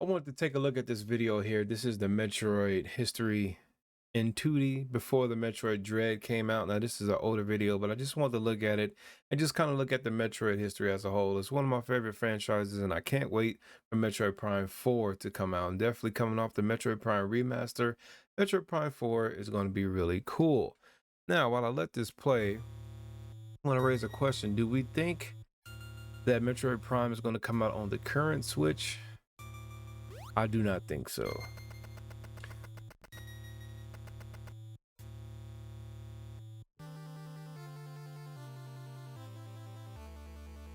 I wanted to take a look at this video here. This is the Metroid history in 2D before the Metroid Dread came out. Now, this is an older video, but I just wanted to look at it and just kind of look at the Metroid history as a whole. It's one of my favorite franchises, and I can't wait for Metroid Prime 4 to come out. And definitely coming off the Metroid Prime remaster, Metroid Prime 4 is going to be really cool. Now, while I let this play, I want to raise a question. Do we think that Metroid Prime is going to come out on the current Switch? I do not think so.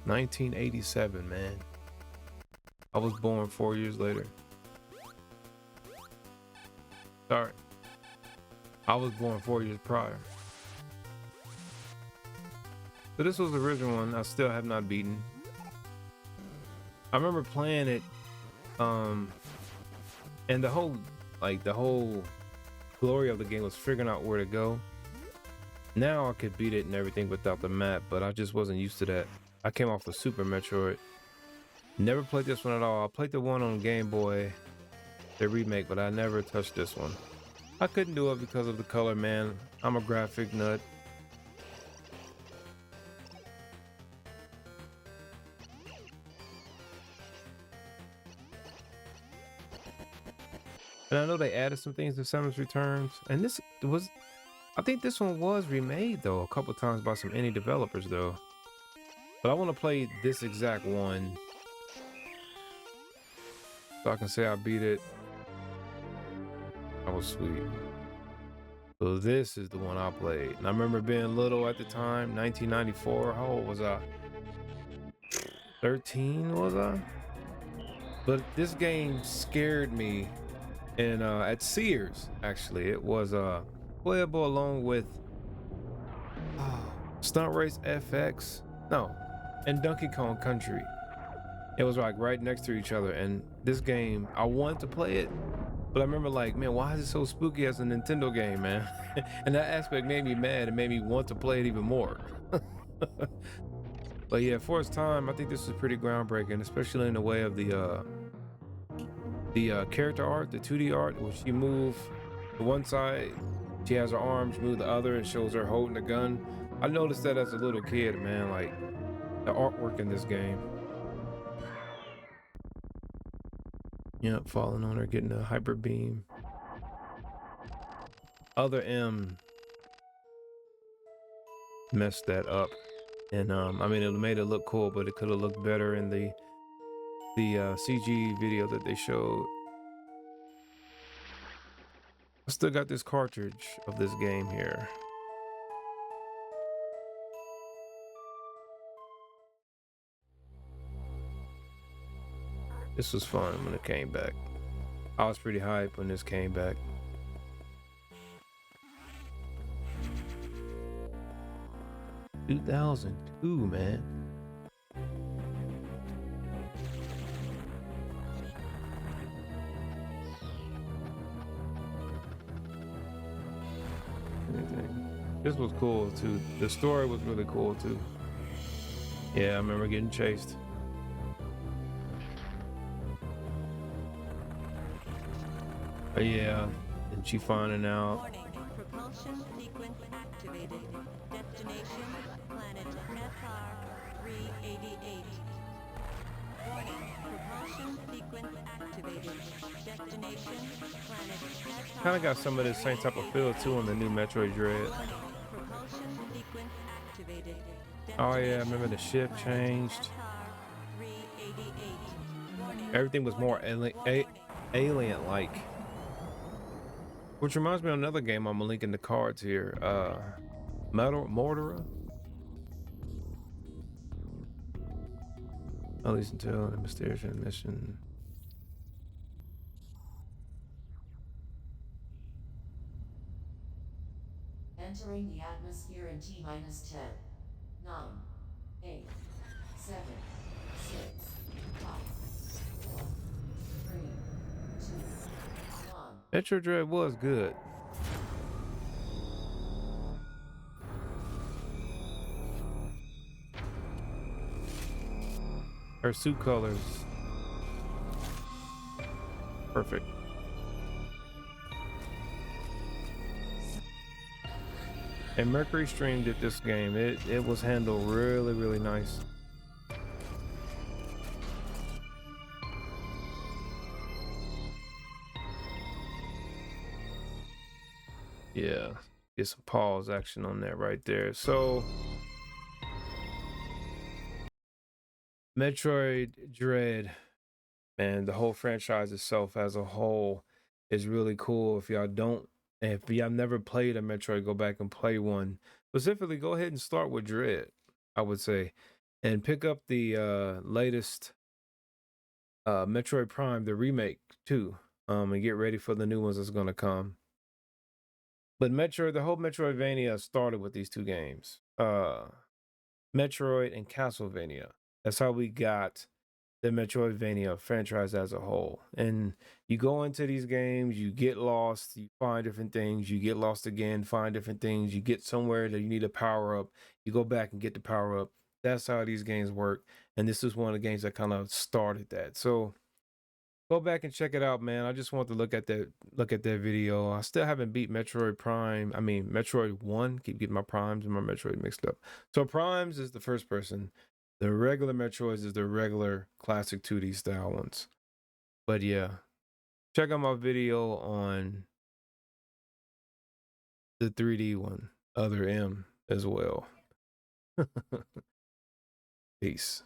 $1987, man. I was born 4 years later. Sorry. I was born 4 years prior. So this was the original one. I still have not beaten. I remember playing it, and the whole glory of the game was figuring out where to go. Now I could beat it and everything without the map, but I just wasn't used to that. I came off the Super Metroid. Never played this one at all. I played the one on Game Boy, the remake, but I never touched this one. I couldn't do it because of the color, man. I'm a graphic nut. And I know they added some things to Samus Returns, and this was, I think this one was remade though a couple times by some indie developers though. But I want to play this exact one so I can say I beat it. That was sweet. So this is the one I played. And I remember being little at the time, 1994. How old was I? 13 was I? But this game scared me. And at Sears, actually, it was playable along with Stunt Race FX. No, and Donkey Kong Country. It was like right next to each other. And this game, I wanted to play it, but I remember like, man, why is it so spooky as a Nintendo game, man? And that aspect made me mad and made me want to play it even more. But yeah, for its time, I think this is pretty groundbreaking, especially in the way of the character art, the 2D art, where she move to one side, she has her arms, move the other, and shows her holding the gun. I noticed that as a little kid, man, like the artwork in this game. Yep, falling on her, getting a hyper beam. Other M messed that up, and I mean, it made it look cool, but it could have looked better in the CG video that they showed. I still got this cartridge of this game here. This was fun when it came back. I was pretty hyped when this came back. $2002, man. This was cool too. The story was really cool too. Yeah, I remember getting chased. But yeah, and she finding out. Warning, propulsion sequence activated. Destination, planet SR 388. Warning, propulsion sequence activated. Destination, planet SR. Kind of got some of the same type of feel too on the new Metroid Dread. Propulsion sequence activated. Oh yeah, I remember the ship changed. Everything was more alien-like. Which reminds me of another game I'm linking the cards here. Mortara. At least until the mysterious mission. Entering the atmosphere in T-10, 9, 8, 7, 6, 5, 4, 3, 2, 1. Metroid Dread was good. Her suit colors. Perfect. And Mercury Stream did this game. It was handled really, really nice. Yeah. Get some pause action on that right there. So Metroid Dread, man, the whole franchise itself as a whole is really cool. If y'all never played a Metroid, go back and play one. Specifically, go ahead and start with Dread, I would say, and pick up the latest Metroid Prime, the remake too, and get ready for the new ones that's gonna come. But Metroid, the whole Metroidvania started with these two games, Metroid and Castlevania. That's how we got the Metroidvania franchise as a whole. And you go into these games, you get lost, you find different things, you get lost again, find different things, you get somewhere that you need a power up, you go back and get the power up. That's how these games work. And this is one of the games that kind of started that. So go back and check it out, man. I just want to look at that video. I still haven't beat Metroid Prime. I mean Metroid 1. Keep getting my Primes and my Metroid mixed up. So Primes is the first person. The regular Metroids is the regular classic 2D style ones. But yeah, check out my video on the 3D one, other M as well. Peace.